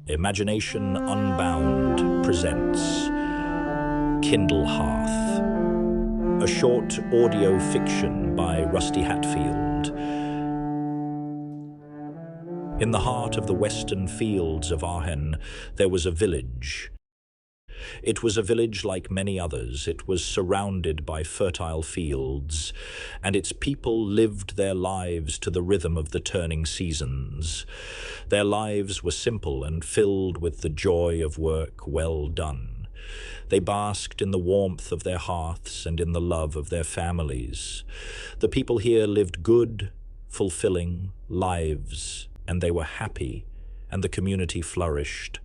Imagination Unbound presents Hearth, a short audio fiction by Rusty Hatfield. In the heart of the western fields of Aachen, there was a village. It was a village like many others. It was surrounded by fertile fields, and its people lived their lives to the rhythm of the turning seasons. Their lives were simple and filled with the joy of work well done. They basked in the warmth of their hearths and in the love of their families. The people here lived good, fulfilling lives, and they were happy, and the community flourished.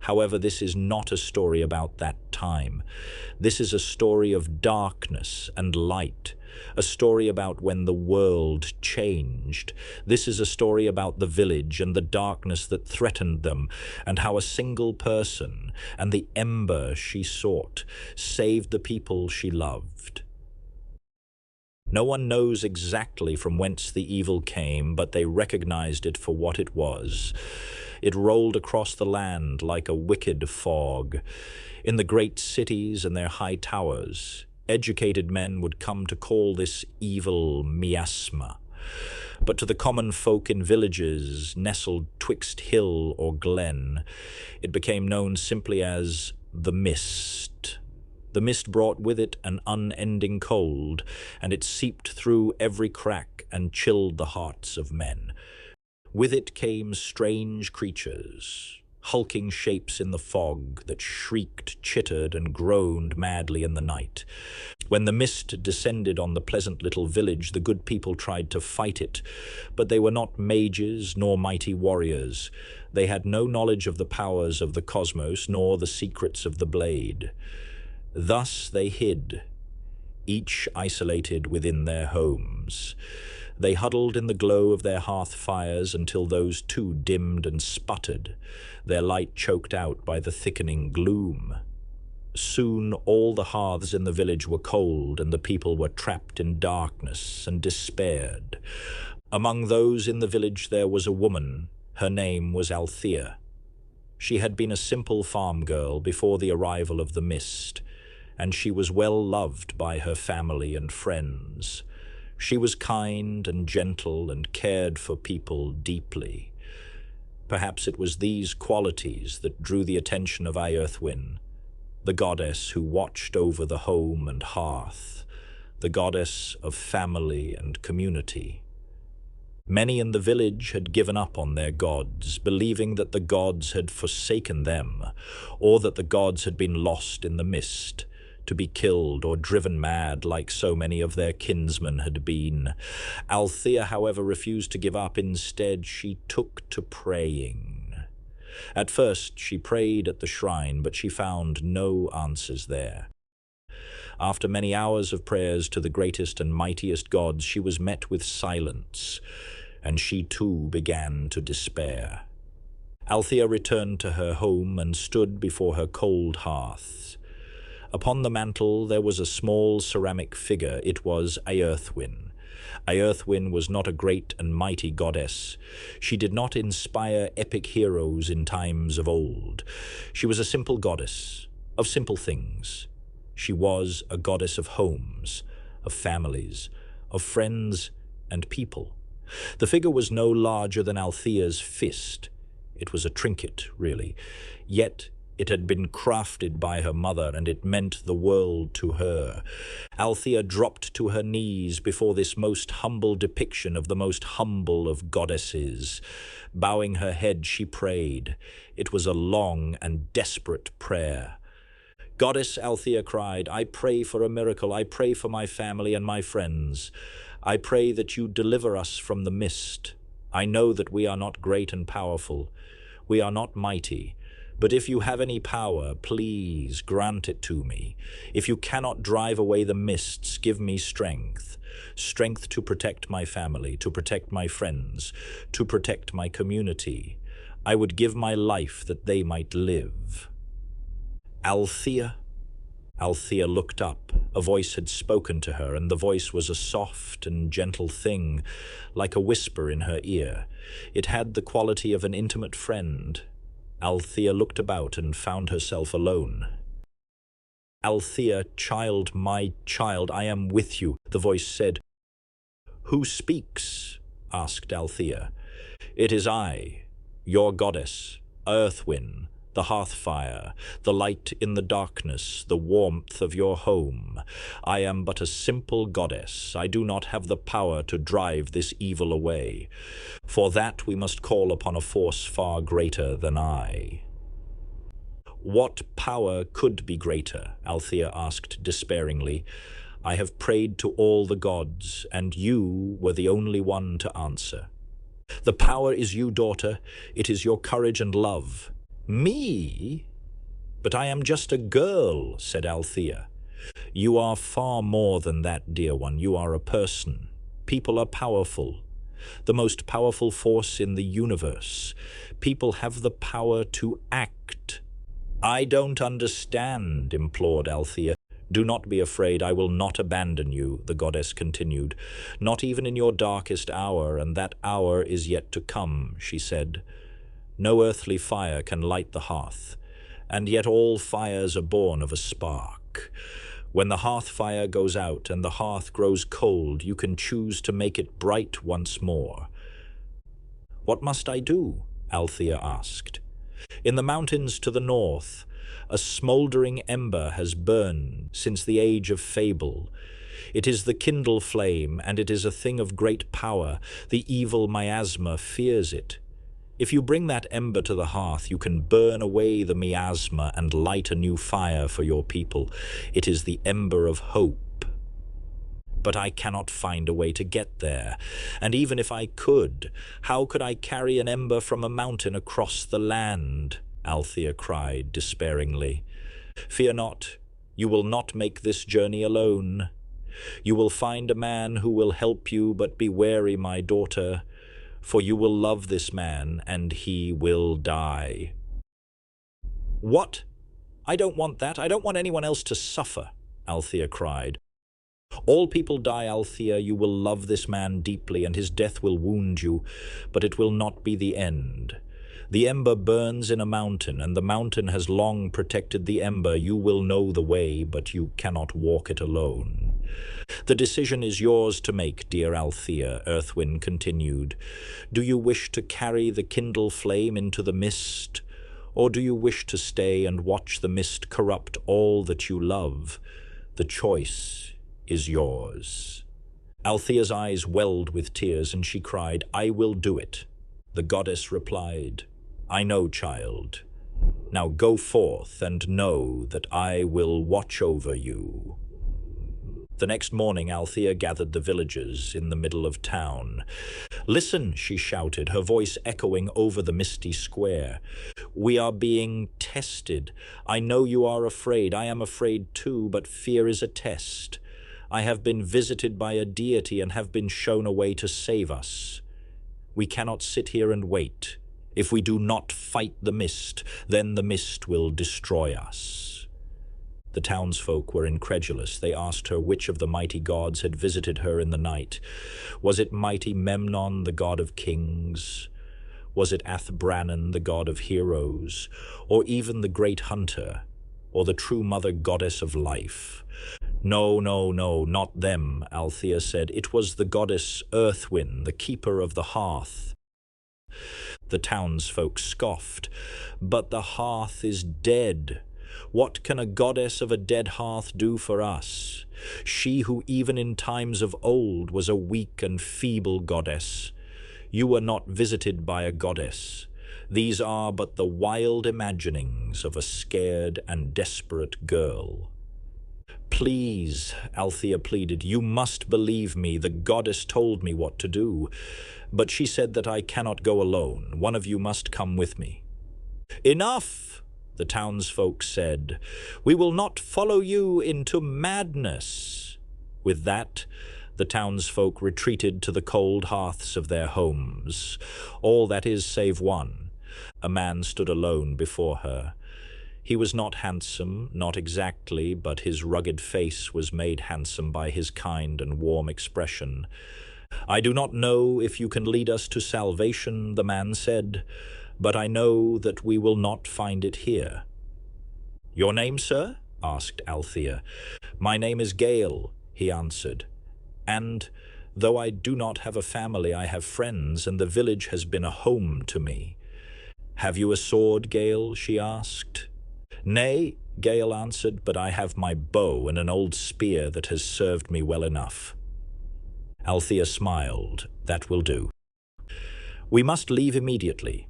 However, this is not a story about that time. This is a story of darkness and light, a story about when the world changed. This is a story about the village and the darkness that threatened them, and how a single person and the ember she sought saved the people she loved. No one knows exactly from whence the evil came, but they recognized it for what it was. It rolled across the land like a wicked fog. In the great cities and their high towers, educated men would come to call this evil miasma. But to the common folk in villages nestled twixt hill or glen, it became known simply as the mist. The mist brought with it an unending cold, and it seeped through every crack and chilled the hearts of men. With it came strange creatures, hulking shapes in the fog that shrieked, chittered, and groaned madly in the night. When the mist descended on the pleasant little village, the good people tried to fight it, but they were not mages nor mighty warriors. They had no knowledge of the powers of the cosmos nor the secrets of the blade. Thus they hid, each isolated within their homes. They huddled in the glow of their hearth fires until those too dimmed and sputtered, their light choked out by the thickening gloom. Soon all the hearths in the village were cold, and the people were trapped in darkness and despaired. Among those in the village there was a woman. Her name was Althea. She had been a simple farm girl before the arrival of the mist, and she was well loved by her family and friends. She was kind and gentle and cared for people deeply. Perhaps it was these qualities that drew the attention of Earthwin, the goddess who watched over the home and hearth, the goddess of family and community. Many in the village had given up on their gods, believing that the gods had forsaken them, or that the gods had been lost in the mist, to be killed or driven mad like so many of their kinsmen had been. Althea, however, refused to give up. Instead, she took to praying. At first, she prayed at the shrine, but she found no answers there. After many hours of prayers to the greatest and mightiest gods, she was met with silence, and she too began to despair. Althea returned to her home and stood before her cold hearth. Upon the mantel there was a small ceramic figure. It was Earthwin. Earthwin was not a great and mighty goddess. She did not inspire epic heroes in times of old. She was a simple goddess of simple things. She was a goddess of homes, of families, of friends and people. The figure was no larger than Althea's fist. It was a trinket, really. Yet it had been crafted by her mother, and it meant the world to her. Althea dropped to her knees before this most humble depiction of the most humble of goddesses. Bowing her head, she prayed. It was a long and desperate prayer. "Goddess," Althea cried, "I pray for a miracle. I pray for my family and my friends. I pray that you deliver us from the mist. I know that we are not great and powerful. We are not mighty. But if you have any power, please grant it to me. If you cannot drive away the mists, give me strength. Strength to protect my family, to protect my friends, to protect my community. I would give my life that they might live." "Althea?" Althea looked up. A voice had spoken to her, and the voice was a soft and gentle thing, like a whisper in her ear. It had the quality of an intimate friend. Althea looked about and found herself alone. "Althea, child, my child, I am with you," the voice said. "Who speaks?" asked Althea. "It is I, your goddess, Earthwind, the hearth-fire, the light in the darkness, the warmth of your home. I am but a simple goddess. I do not have the power to drive this evil away. For that we must call upon a force far greater than I." "What power could be greater?" Althea asked despairingly. "I have prayed to all the gods, and you were the only one to answer. The power is you, daughter. It is your courage and love." "Me? But I am just a girl," said Althea. "You are far more than that, dear one. You are a person. People are powerful. The most powerful force in the universe. People have the power to act." "I don't understand," implored Althea. "Do not be afraid. I will not abandon you," the goddess continued. "Not even in your darkest hour, and that hour is yet to come," she said. "No earthly fire can light the hearth, and yet all fires are born of a spark. When the hearth fire goes out and the hearth grows cold, you can choose to make it bright once more." "What must I do?" Althea asked. "In the mountains to the north, a smouldering ember has burned since the age of fable. It is the Kindle-flame, and it is a thing of great power. The evil miasma fears it. If you bring that ember to the hearth, you can burn away the miasma and light a new fire for your people. It is the ember of hope. But I cannot find a way to get there, and even if I could, how could I carry an ember from a mountain across the land?" Althea cried despairingly. "Fear not, you will not make this journey alone. You will find a man who will help you, but be wary, my daughter, for you will love this man, and he will die." "What? I don't want that. I don't want anyone else to suffer," Althea cried. "All people die, Althea. You will love this man deeply, and his death will wound you, but it will not be the end. The ember burns in a mountain, and the mountain has long protected the ember. You will know the way, but you cannot walk it alone." "The decision is yours to make, dear Althea," Earthwind continued. "Do you wish to carry the Kindle-flame into the mist, or do you wish to stay and watch the mist corrupt all that you love? The choice is yours." Althea's eyes welled with tears, and she cried, "I will do it." The goddess replied, "I know, child. Now go forth and know that I will watch over you." The next morning Althea gathered the villagers in the middle of town. "Listen," she shouted, her voice echoing over the misty square. "We are being tested. I know you are afraid. I am afraid too, but fear is a test. I have been visited by a deity and have been shown a way to save us. We cannot sit here and wait. If we do not fight the mist, then the mist will destroy us." The townsfolk were incredulous. They asked her which of the mighty gods had visited her in the night. Was it mighty Memnon, the god of kings? Was it Athbranan, the god of heroes? Or even the great hunter? Or the true mother goddess of life? "No, no, no, not them," Althea said. "It was the goddess Earthwind, the keeper of the hearth." The townsfolk scoffed. "But the hearth is dead. What can a goddess of a dead hearth do for us? She who even in times of old was a weak and feeble goddess. You were not visited by a goddess. These are but the wild imaginings of a scared and desperate girl." "Please," Althea pleaded, "you must believe me. The goddess told me what to do. But she said that I cannot go alone. One of you must come with me." "Enough," the townsfolk said. "We will not follow you into madness." With that, the townsfolk retreated to the cold hearths of their homes. All that is save one. A man stood alone before her. He was not handsome, not exactly, but his rugged face was made handsome by his kind and warm expression. "I do not know if you can lead us to salvation," the man said, but I know that we will not find it here." "Your name, sir?" asked Althea. "My name is Gale," he answered, "and though I do not have a family, I have friends, and the village has been a home to me." "Have you a sword, Gale?" she asked. "Nay," Gale answered, "but I have my bow and an old spear that has served me well enough." Althea smiled. "That will do. We must leave immediately."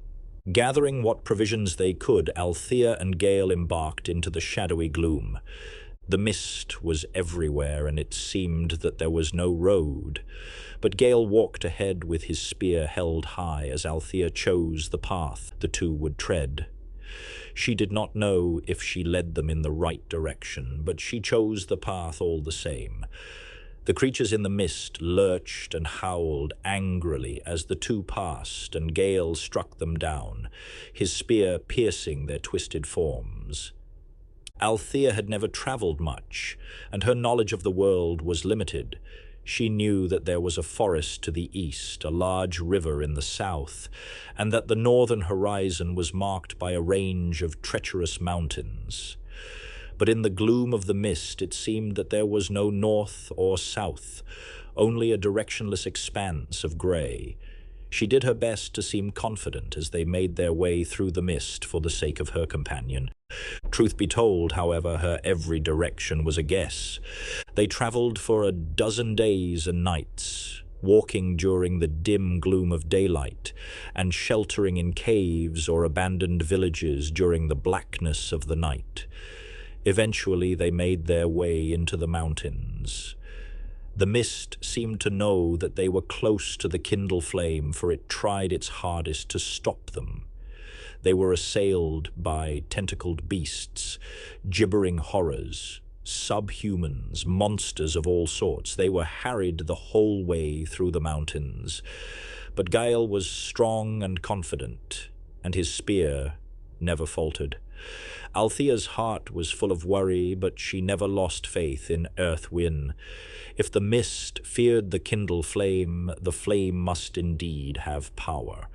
Gathering what provisions they could, Althea and Gale embarked into the shadowy gloom. The mist was everywhere, and it seemed that there was no road. But Gale walked ahead with his spear held high as Althea chose the path the two would tread. She did not know if she led them in the right direction, but she chose the path all the same. The creatures in the mist lurched and howled angrily as the two passed, and Gale struck them down, his spear piercing their twisted forms. Althea had never traveled much, and her knowledge of the world was limited. She knew that there was a forest to the east, a large river in the south, and that the northern horizon was marked by a range of treacherous mountains. But in the gloom of the mist it seemed that there was no north or south, only a directionless expanse of grey. She did her best to seem confident as they made their way through the mist for the sake of her companion. Truth be told, however, her every direction was a guess. They travelled for a dozen days and nights, walking during the dim gloom of daylight, and sheltering in caves or abandoned villages during the blackness of the night. Eventually they made their way into the mountains. The mist seemed to know that they were close to the Kindle-flame, for it tried its hardest to stop them. They were assailed by tentacled beasts, gibbering horrors, subhumans, monsters of all sorts. They were harried the whole way through the mountains. But Gale was strong and confident, and his spear never faltered. Althea's heart was full of worry, but she never lost faith in Earth-Wyn. If the mist feared the Kindle-flame, the flame must indeed have power.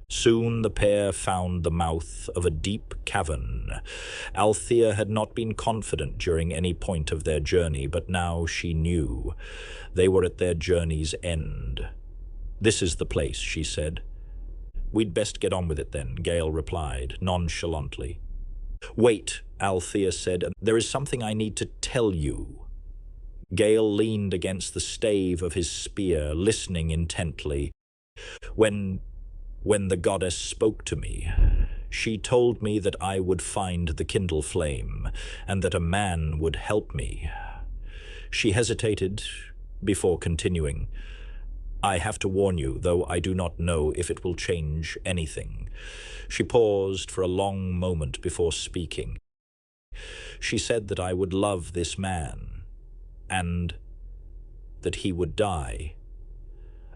Soon the pair found the mouth of a deep cavern. Althea had not been confident during any point of their journey, but now she knew. They were at their journey's end. "This is the place," she said. "We'd best get on with it then," Gale replied, nonchalantly. "Wait," Althea said. "There is something I need to tell you." Gale leaned against the stave of his spear, listening intently. When the goddess spoke to me, she told me that I would find the Kindle-flame, and that a man would help me." She hesitated before continuing. "I have to warn you, though I do not know if it will change anything." She paused for a long moment before speaking. "She said that I would love this man, and that he would die."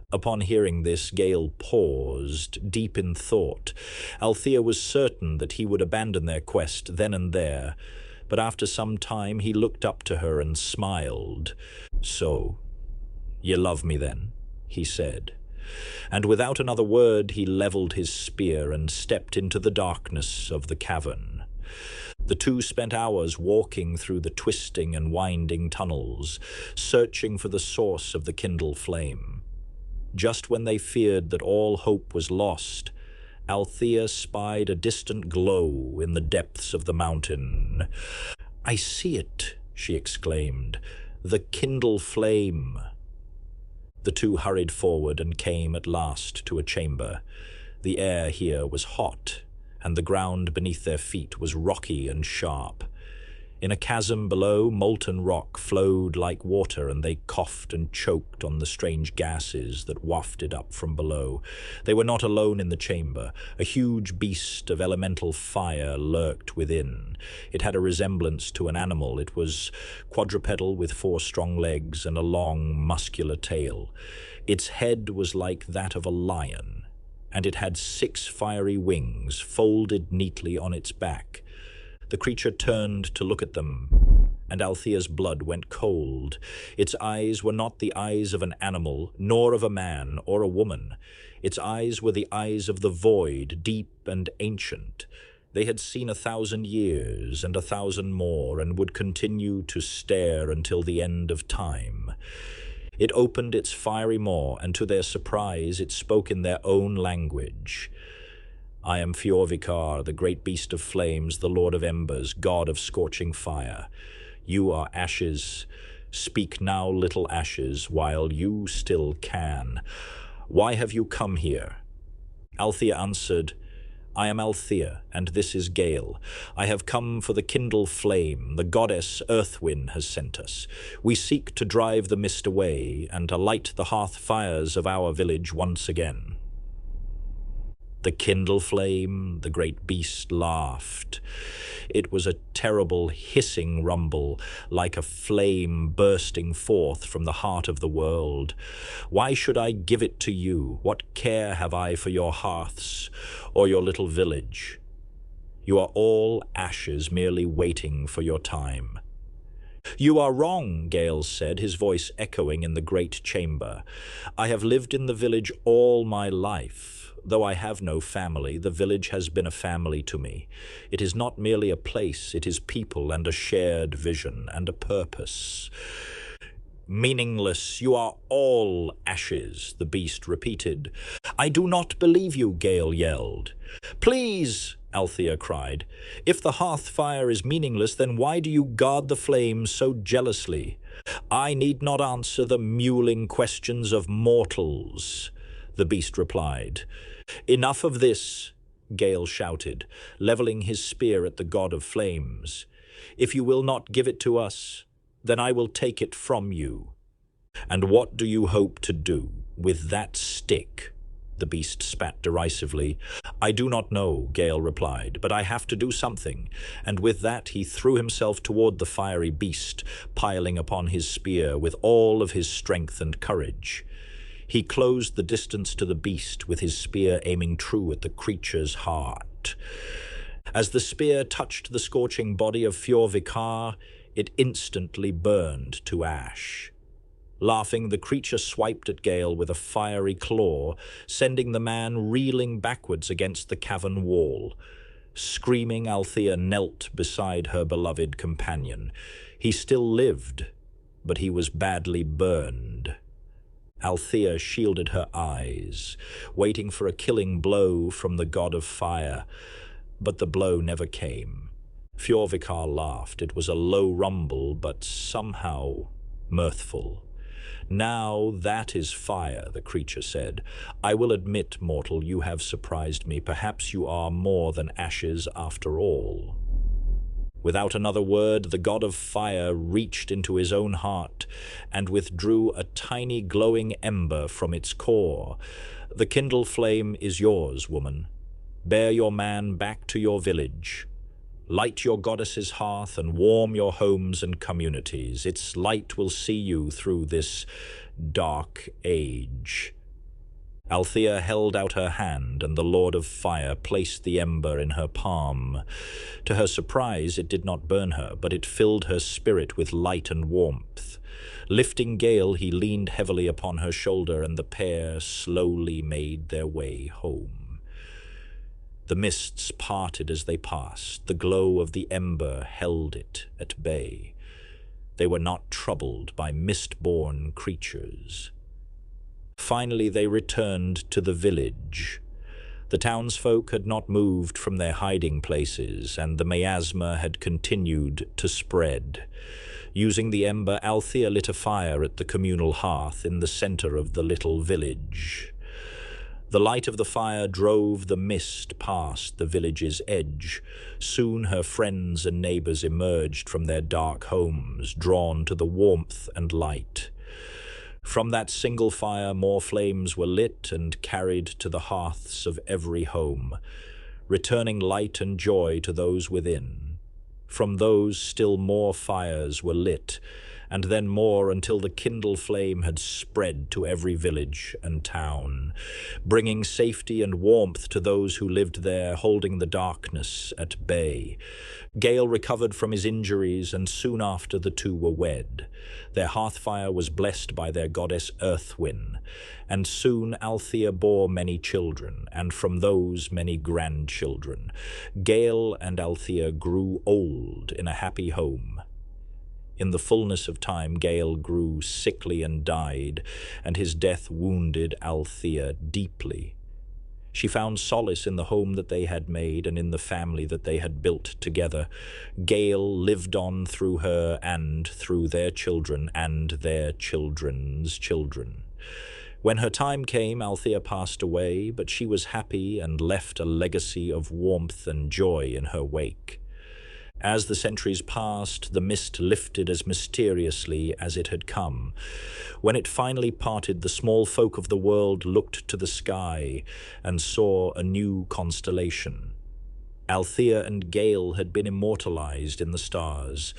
Upon hearing this, Gale paused, deep in thought. Althea was certain that he would abandon their quest then and there, but after some time he looked up to her and smiled. "So, you love me then?" he said. And without another word he levelled his spear and stepped into the darkness of the cavern. The two spent hours walking through the twisting and winding tunnels, searching for the source of the Kindle-flame. Just when they feared that all hope was lost, Althea spied a distant glow in the depths of the mountain. "I see it," she exclaimed. "The Kindle-flame." The two hurried forward and came at last to a chamber. The air here was hot, and the ground beneath their feet was rocky and sharp. In a chasm below, molten rock flowed like water, and they coughed and choked on the strange gases that wafted up from below. They were not alone in the chamber. A huge beast of elemental fire lurked within. It had a resemblance to an animal. It was quadrupedal with 4 strong legs and a long, muscular tail. Its head was like that of a lion, and it had 6 fiery wings folded neatly on its back. The creature turned to look at them, and Althea's blood went cold. Its eyes were not the eyes of an animal, nor of a man or a woman. Its eyes were the eyes of the void, deep and ancient. They had seen 1,000 years and 1,000 more, and would continue to stare until the end of time. It opened its fiery maw, and to their surprise it spoke in their own language. "I am Fjorvikar, the great beast of flames, the lord of embers, god of scorching fire. You are ashes. Speak now, little ashes, while you still can. Why have you come here?" Althea answered, "I am Althea, and this is Gale. I have come for the Kindle-flame. The goddess Earthwind has sent us. We seek to drive the mist away and to light the hearth fires of our village once again." The Kindle-flame, the great beast laughed. It was a terrible hissing rumble, like a flame bursting forth from the heart of the world. "Why should I give it to you? What care have I for your hearths or your little village? You are all ashes, merely waiting for your time." "You are wrong," Gale said, his voice echoing in the great chamber. "I have lived in the village all my life. Though I have no family, the village has been a family to me. It is not merely a place, it is people and a shared vision and a purpose." "Meaningless, you are all ashes," the beast repeated. "I do not believe you," Gale yelled. "Please," Althea cried. "If the hearth fire is meaningless, then why do you guard the flames so jealously? I need not answer the mewling questions of mortals," the beast replied. "Enough of this," Gale shouted, leveling his spear at the god of flames. "If you will not give it to us, then I will take it from you." "And what do you hope to do with that stick?" the beast spat derisively. "I do not know," Gale replied, "but I have to do something." And with that he threw himself toward the fiery beast, piling upon his spear with all of his strength and courage. He closed the distance to the beast, with his spear aiming true at the creature's heart. As the spear touched the scorching body of Fjorvikar, it instantly burned to ash. Laughing, the creature swiped at Gale with a fiery claw, sending the man reeling backwards against the cavern wall. Screaming, Althea knelt beside her beloved companion. He still lived, but he was badly burned. Althea shielded her eyes, waiting for a killing blow from the god of fire, but the blow never came. Fjorvikar laughed. It was a low rumble, but somehow mirthful. "Now that is fire," the creature said. "I will admit, mortal, you have surprised me. Perhaps you are more than ashes after all." Without another word, the god of fire reached into his own heart and withdrew a tiny glowing ember from its core. "The Kindle-flame is yours, woman. Bear your man back to your village. Light your goddess's hearth and warm your homes and communities. Its light will see you through this dark age." Althea held out her hand, and the Lord of Fire placed the ember in her palm. To her surprise, it did not burn her, but it filled her spirit with light and warmth. Lifting Gale, he leaned heavily upon her shoulder, and the pair slowly made their way home. The mists parted as they passed. The glow of the ember held it at bay. They were not troubled by mist-born creatures. Finally, they returned to the village. The townsfolk had not moved from their hiding places, and the miasma had continued to spread. Using the ember, Althea lit a fire at the communal hearth in the center of the little village. The light of the fire drove the mist past the village's edge. Soon her friends and neighbors emerged from their dark homes, drawn to the warmth and light. From that single fire, more flames were lit and carried to the hearths of every home, returning light and joy to those within. From those, still more fires were lit, and then more until the Kindle-flame had spread to every village and town, bringing safety and warmth to those who lived there, holding the darkness at bay. Gale recovered from his injuries, and soon after the two were wed. Their hearthfire was blessed by their goddess Earthwin, and soon Althea bore many children, and from those many grandchildren. Gale and Althea grew old in a happy home. In the fullness of time, Gale grew sickly and died, and his death wounded Althea deeply. She found solace in the home that they had made and in the family that they had built together. Gale lived on through her and through their children and their children's children. When her time came, Althea passed away, but she was happy and left a legacy of warmth and joy in her wake. As the centuries passed, the mist lifted as mysteriously as it had come. When it finally parted, the small folk of the world looked to the sky and saw a new constellation. Althea and Gale had been immortalized in the stars,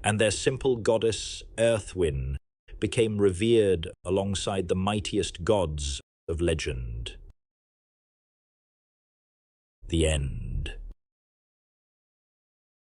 and their simple goddess, Earthwin, became revered alongside the mightiest gods of legend. The end.